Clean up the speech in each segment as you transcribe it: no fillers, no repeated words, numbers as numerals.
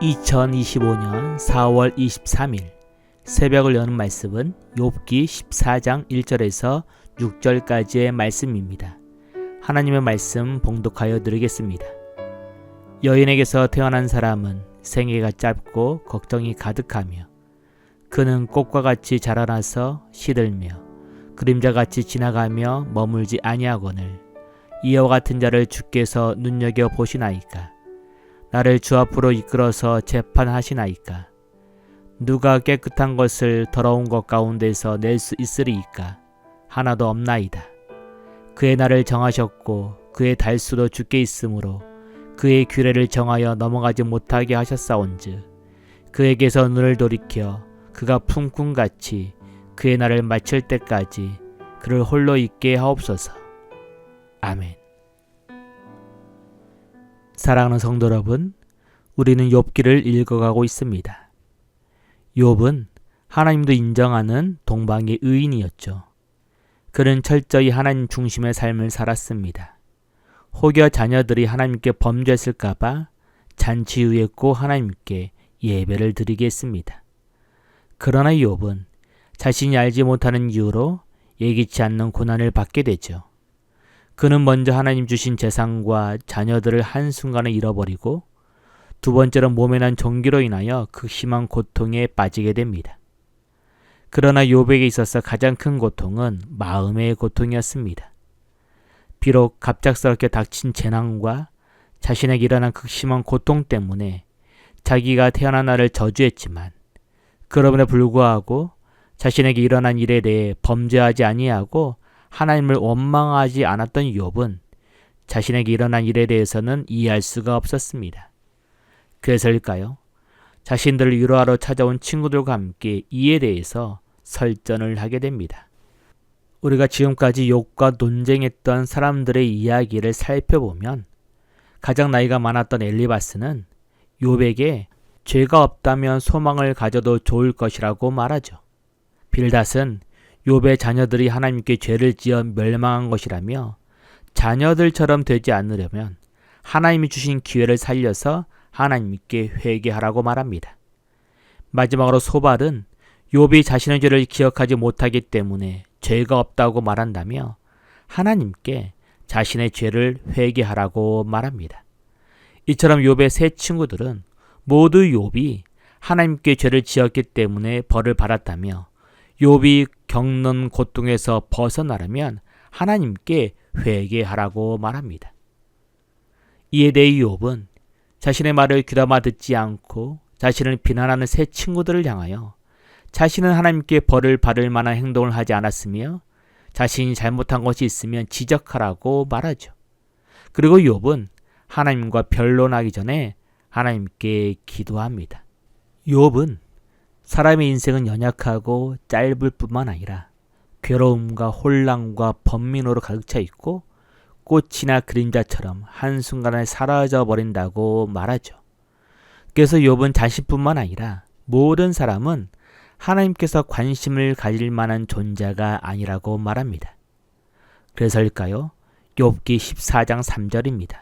2025년 4월 23일 새벽을 여는 말씀은 욥기 14장 1절에서 6절까지의 말씀입니다. 하나님의 말씀 봉독하여 드리겠습니다. 여인에게서 태어난 사람은 생애가 짧고 걱정이 가득하며 그는 꽃과 같이 자라나서 시들며 그림자같이 지나가며 머물지 아니하거늘 이와 같은 자를 주께서 눈여겨보시나이까. 나를 주 앞으로 이끌어서 재판하시나이까. 누가 깨끗한 것을 더러운 것 가운데서 낼 수 있으리이까. 하나도 없나이다. 그의 날을 정하셨고 그의 달수도 주께 있으므로 그의 규례를 정하여 넘어가지 못하게 하셨사온즉 그에게서 눈을 돌이켜 그가 품꾼같이 그의 날을 마칠 때까지 그를 홀로 있게 하옵소서. 아멘. 사랑하는 성도 여러분, 우리는 욥기를 읽어가고 있습니다. 욥은 하나님도 인정하는 동방의 의인이었죠. 그는 철저히 하나님 중심의 삶을 살았습니다. 혹여 자녀들이 하나님께 범죄했을까봐 잔치 후에 꼭 하나님께 예배를 드리게 했습니다. 그러나 욥은 자신이 알지 못하는 이유로 예기치 않는 고난을 받게 되죠. 그는 먼저 하나님 주신 재산과 자녀들을 한순간에 잃어버리고 두 번째로 몸에 난 종기로 인하여 극심한 고통에 빠지게 됩니다. 그러나 욥에게 있어서 가장 큰 고통은 마음의 고통이었습니다. 비록 갑작스럽게 닥친 재난과 자신에게 일어난 극심한 고통 때문에 자기가 태어난 날을 저주했지만 그럼에도 불구하고 자신에게 일어난 일에 대해 범죄하지 아니하고 하나님을 원망하지 않았던 욥은 자신에게 일어난 일에 대해서는 이해할 수가 없었습니다. 그래서일까요? 자신들을 위로하러 찾아온 친구들과 함께 이에 대해서 설전을 하게 됩니다. 우리가 지금까지 욥과 논쟁했던 사람들의 이야기를 살펴보면 가장 나이가 많았던 엘리바스는 욥에게 죄가 없다면 소망을 가져도 좋을 것이라고 말하죠. 빌닷은 욥의 자녀들이 하나님께 죄를 지어 멸망한 것이라며 자녀들처럼 되지 않으려면 하나님이 주신 기회를 살려서 하나님께 회개하라고 말합니다. 마지막으로 소발은 욥이 자신의 죄를 기억하지 못하기 때문에 죄가 없다고 말한다며 하나님께 자신의 죄를 회개하라고 말합니다. 이처럼 욥의 세 친구들은 모두 욥이 하나님께 죄를 지었기 때문에 벌을 받았다며 욥이 겪는 고통에서 벗어나려면 하나님께 회개하라고 말합니다. 이에 대해 욥은 자신의 말을 귀담아 듣지 않고 자신을 비난하는 세 친구들을 향하여 자신은 하나님께 벌을 받을 만한 행동을 하지 않았으며 자신이 잘못한 것이 있으면 지적하라고 말하죠. 그리고 욥은 하나님과 변론하기 전에 하나님께 기도합니다. 욥은 사람의 인생은 연약하고 짧을 뿐만 아니라 괴로움과 혼란과 번민으로 가득 차 있고 꽃이나 그림자처럼 한순간에 사라져 버린다고 말하죠. 그래서 욥은 자신뿐만 아니라 모든 사람은 하나님께서 관심을 가질 만한 존재가 아니라고 말합니다. 그래서일까요? 욥기 14장 3절입니다.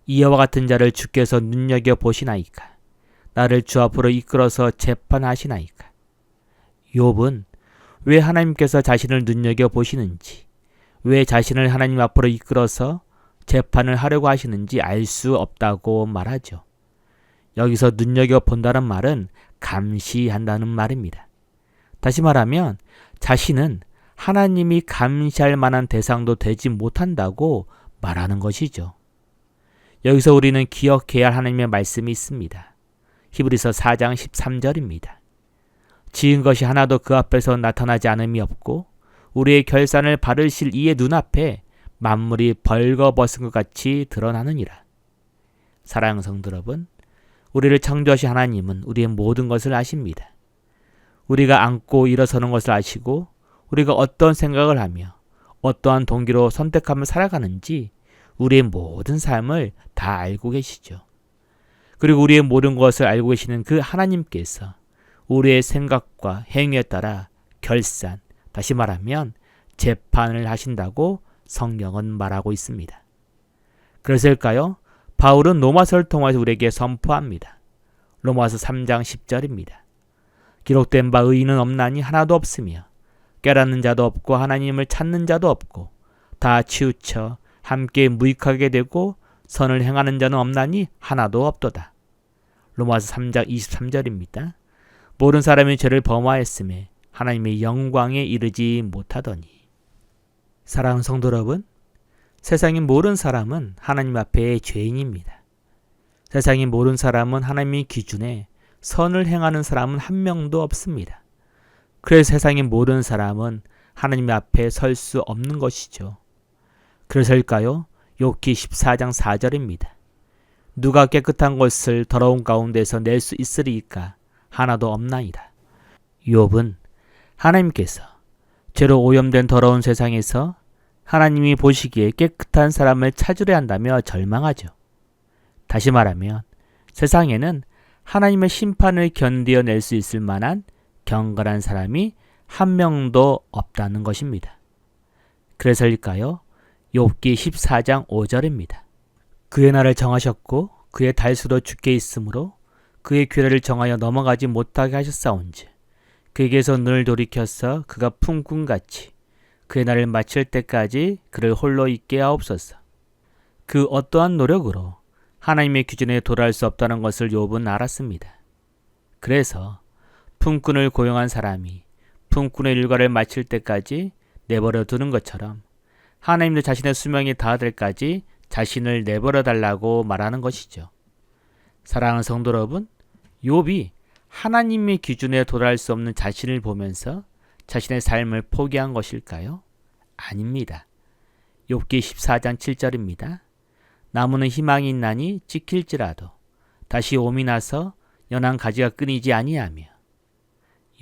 이와 같은 자를 주께서 눈여겨보시나이까. 나를 주 앞으로 이끌어서 재판하시나이까. 욥은 왜 하나님께서 자신을 눈여겨보시는지, 왜 자신을 하나님 앞으로 이끌어서 재판을 하려고 하시는지 알 수 없다고 말하죠. 여기서 눈여겨본다는 말은 감시한다는 말입니다. 다시 말하면 자신은 하나님이 감시할 만한 대상도 되지 못한다고 말하는 것이죠. 여기서 우리는 기억해야 할 하나님의 말씀이 있습니다. 히브리서 4장 13절입니다. 지은 것이 하나도 그 앞에서 나타나지 않음이 없고 우리의 결산을 바르실 이의 눈앞에 만물이 벌거벗은 것 같이 드러나느니라. 사랑하는 성도 여러분, 우리를 창조하신 하나님은 우리의 모든 것을 아십니다. 우리가 앉고 일어서는 것을 아시고 우리가 어떤 생각을 하며 어떠한 동기로 선택하며 살아가는지 우리의 모든 삶을 다 알고 계시죠. 그리고 우리의 모든 것을 알고 계시는 그 하나님께서 우리의 생각과 행위에 따라 결산, 다시 말하면 재판을 하신다고 성경은 말하고 있습니다. 그래서일까요? 바울은 로마서를 통해서 우리에게 선포합니다. 로마서 3장 10절입니다. 기록된 바 의인은 없나니 하나도 없으며 깨닫는 자도 없고 하나님을 찾는 자도 없고 다 치우쳐 함께 무익하게 되고 선을 행하는 자는 없나니 하나도 없도다. 로마서 3장 23절입니다. 모든 사람이 죄를 범하였음에 하나님의 영광에 이르지 못하더니. 사랑하는 성도 여러분, 세상의 모든 사람은 하나님 앞에 죄인입니다. 세상의 모든 사람은 하나님의 기준에 선을 행하는 사람은 한 명도 없습니다. 그래서 세상의 모든 사람은 하나님 앞에 설 수 없는 것이죠. 그래서일까요? 욥기 14장 4절입니다. 누가 깨끗한 것을 더러운 가운데서 낼 수 있으리이까? 하나도 없나이다. 욥은 하나님께서 죄로 오염된 더러운 세상에서 하나님이 보시기에 깨끗한 사람을 찾으려 한다며 절망하죠. 다시 말하면 세상에는 하나님의 심판을 견디어낼 수 있을 만한 경건한 사람이 한 명도 없다는 것입니다. 그래서일까요? 욥기 14장 5절입니다. 그의 날을 정하셨고 그의 달수도 주께 있으므로 그의 규례를 정하여 넘어가지 못하게 하셨사온즉 그에게서 늘 돌이켜서 그가 품꾼같이 그의 날을 마칠 때까지 그를 홀로 있게 하옵소서. 그 어떠한 노력으로 하나님의 기준에 도달할 수 없다는 것을 욥은 알았습니다. 그래서 품꾼을 고용한 사람이 품꾼의 일과를 마칠 때까지 내버려 두는 것처럼 하나님도 자신의 수명이 다할 때까지 자신을 내버려 달라고 말하는 것이죠. 사랑하는 성도 여러분, 욥이 하나님의 기준에 도달할 수 없는 자신을 보면서 자신의 삶을 포기한 것일까요? 아닙니다. 욥기 14장 7절입니다. 나무는 희망이 있나니 지킬지라도 다시 옴이 나서 연한 가지가 끊이지 아니하며.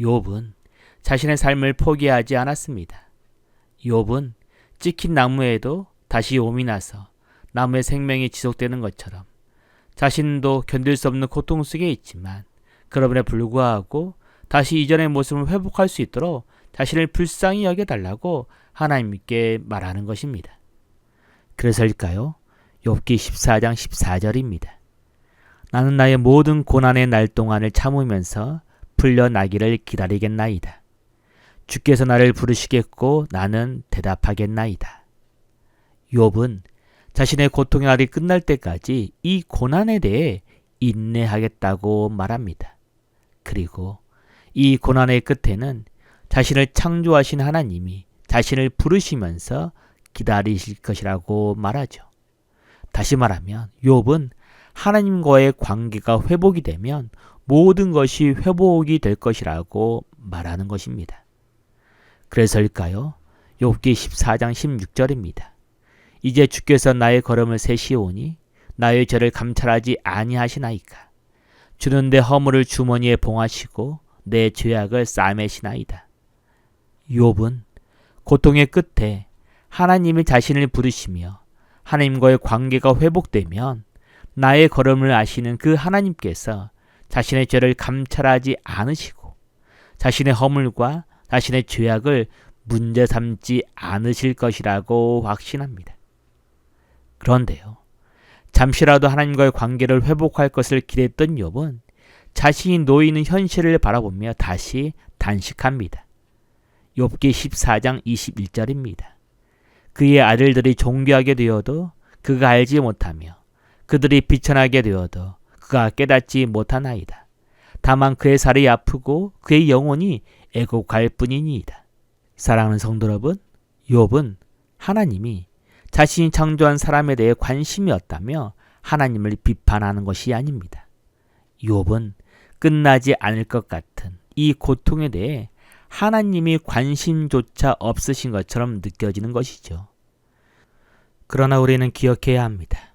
욥은 자신의 삶을 포기하지 않았습니다. 욥은 찍힌 나무에도 다시 옴이 나서 나무의 생명이 지속되는 것처럼 자신도 견딜 수 없는 고통 속에 있지만 그럼에도 불구하고 다시 이전의 모습을 회복할 수 있도록 자신을 불쌍히 여겨달라고 하나님께 말하는 것입니다. 그래서일까요? 욥기 14장 14절입니다. 나는 나의 모든 고난의 날 동안을 참으면서 풀려나기를 기다리겠나이다. 주께서 나를 부르시겠고 나는 대답하겠나이다. 욥은 자신의 고통의 날이 끝날 때까지 이 고난에 대해 인내하겠다고 말합니다. 그리고 이 고난의 끝에는 자신을 창조하신 하나님이 자신을 부르시면서 기다리실 것이라고 말하죠. 다시 말하면 욥은 하나님과의 관계가 회복이 되면 모든 것이 회복이 될 것이라고 말하는 것입니다. 그래서일까요? 욥기 14장 16절입니다. 이제 주께서 나의 걸음을 세시오니 나의 죄를 감찰하지 아니하시나이까. 주는 내 허물을 주머니에 봉하시고 내 죄악을 싸매시나이다. 욥은 고통의 끝에 하나님이 자신을 부르시며 하나님과의 관계가 회복되면 나의 걸음을 아시는 그 하나님께서 자신의 죄를 감찰하지 않으시고 자신의 허물과 자신의 죄악을 문제 삼지 않으실 것이라고 확신합니다. 그런데요, 잠시라도 하나님과의 관계를 회복할 것을 기대했던 욥은 자신이 놓이는 현실을 바라보며 다시 단식합니다. 욥기 14장 21절입니다. 그의 아들들이 존귀하게 되어도 그가 알지 못하며 그들이 비천하게 되어도 그가 깨닫지 못하나이다. 다만 그의 살이 아프고 그의 영혼이 애곡할 뿐이니이다. 사랑하는 성도 여러분, 욥은 하나님이 자신이 창조한 사람에 대해 관심이 없다며 하나님을 비판하는 것이 아닙니다. 욥은 끝나지 않을 것 같은 이 고통에 대해 하나님이 관심조차 없으신 것처럼 느껴지는 것이죠. 그러나 우리는 기억해야 합니다.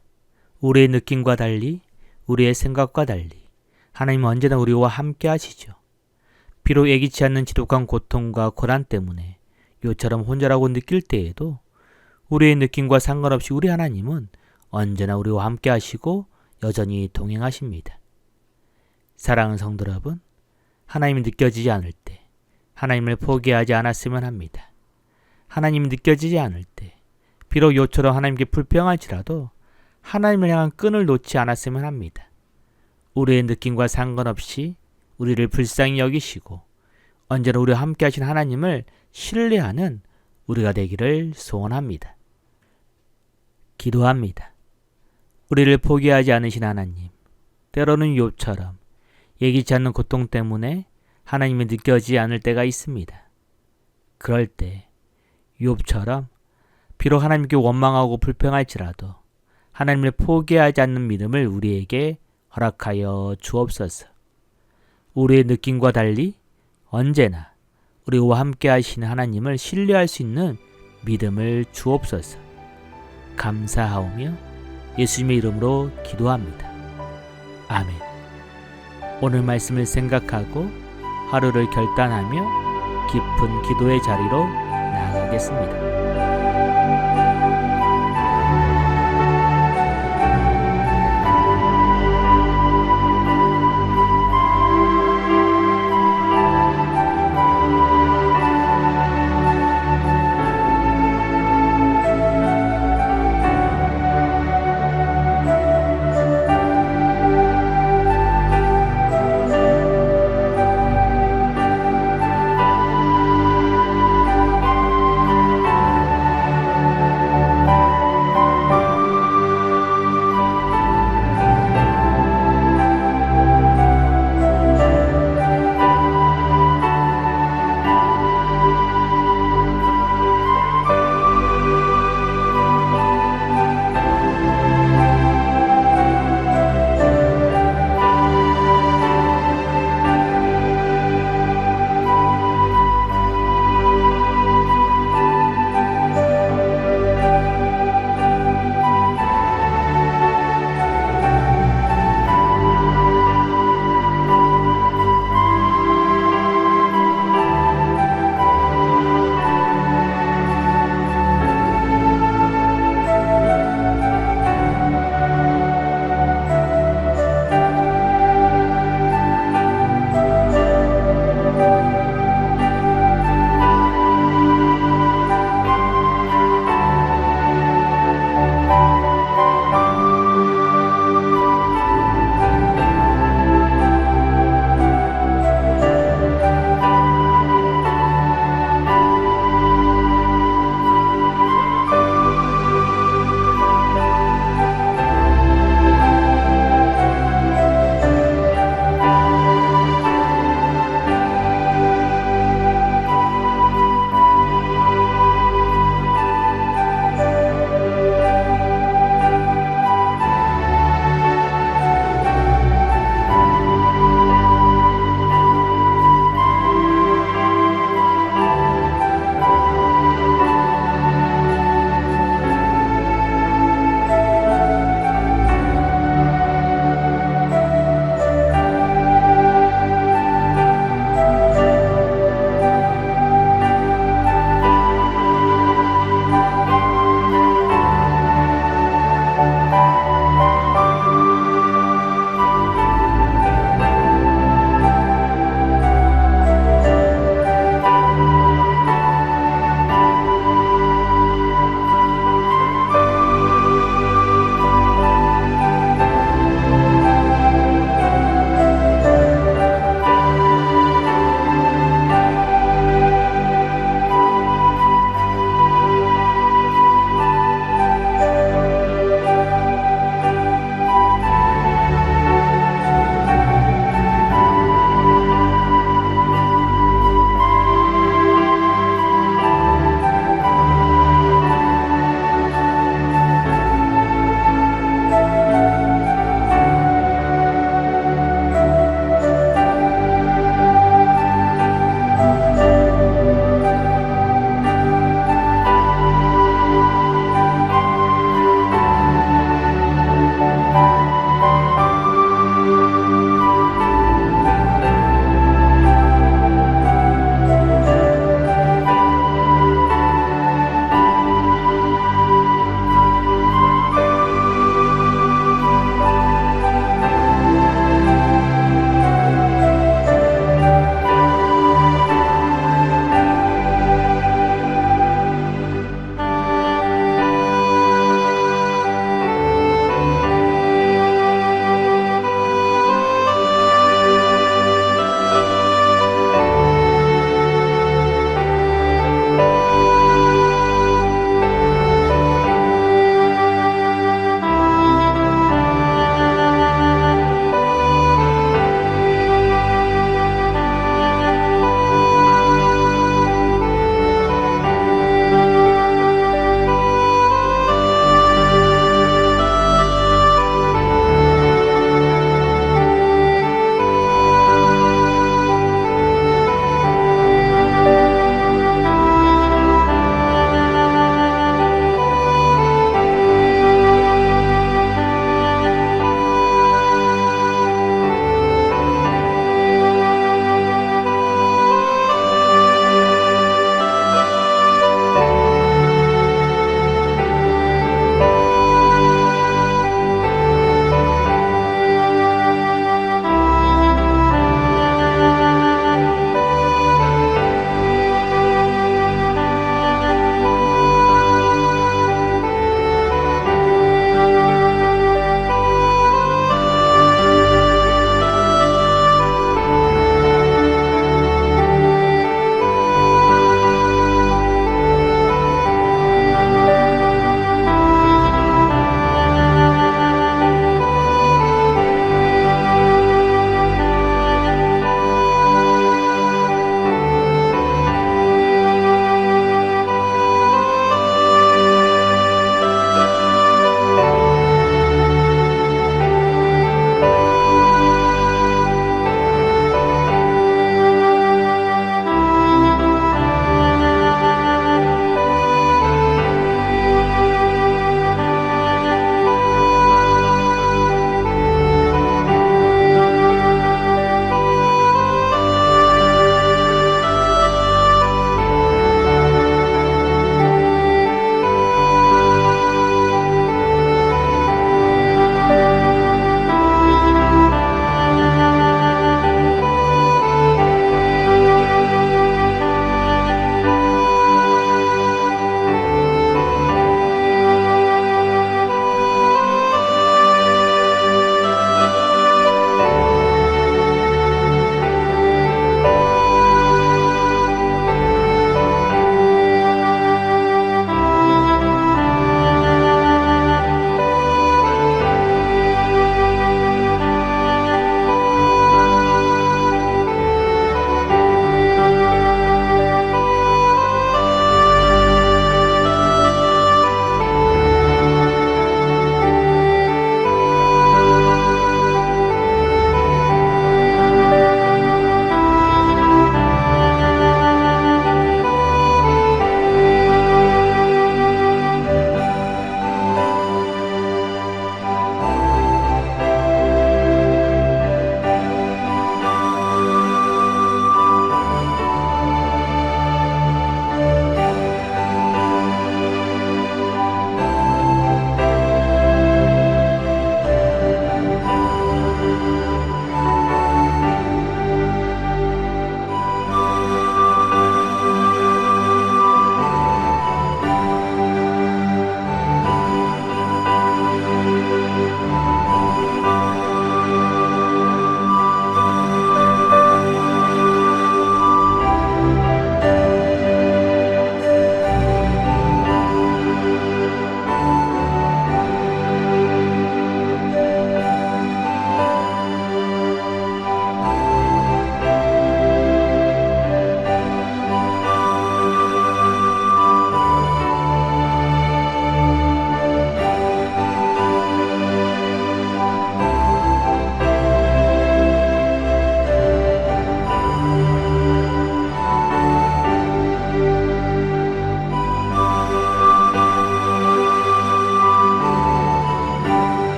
우리의 느낌과 달리, 우리의 생각과 달리 하나님은 언제나 우리와 함께 하시죠. 비록 예기치 않는 지독한 고통과 고난 때문에 요처럼 혼자라고 느낄 때에도 우리의 느낌과 상관없이 우리 하나님은 언제나 우리와 함께 하시고 여전히 동행하십니다. 사랑하는 성도 여러분, 하나님이 느껴지지 않을 때 하나님을 포기하지 않았으면 합니다. 하나님이 느껴지지 않을 때 비록 요처럼 하나님께 불평할지라도 하나님을 향한 끈을 놓지 않았으면 합니다. 우리의 느낌과 상관없이 우리를 불쌍히 여기시고 언제나 우리와 함께 하신 하나님을 신뢰하는 우리가 되기를 소원합니다. 기도합니다. 우리를 포기하지 않으신 하나님, 때로는 욥처럼 예기치 않는 고통 때문에 하나님이 느껴지지 않을 때가 있습니다. 그럴 때 욥처럼 비록 하나님께 원망하고 불평할지라도 하나님을 포기하지 않는 믿음을 우리에게 허락하여 주옵소서. 우리의 느낌과 달리 언제나 우리와 함께 하시는 하나님을 신뢰할 수 있는 믿음을 주옵소서. 감사하오며 예수님의 이름으로 기도합니다. 아멘. 오늘 말씀을 생각하고 하루를 결단하며 깊은 기도의 자리로 나아가겠습니다.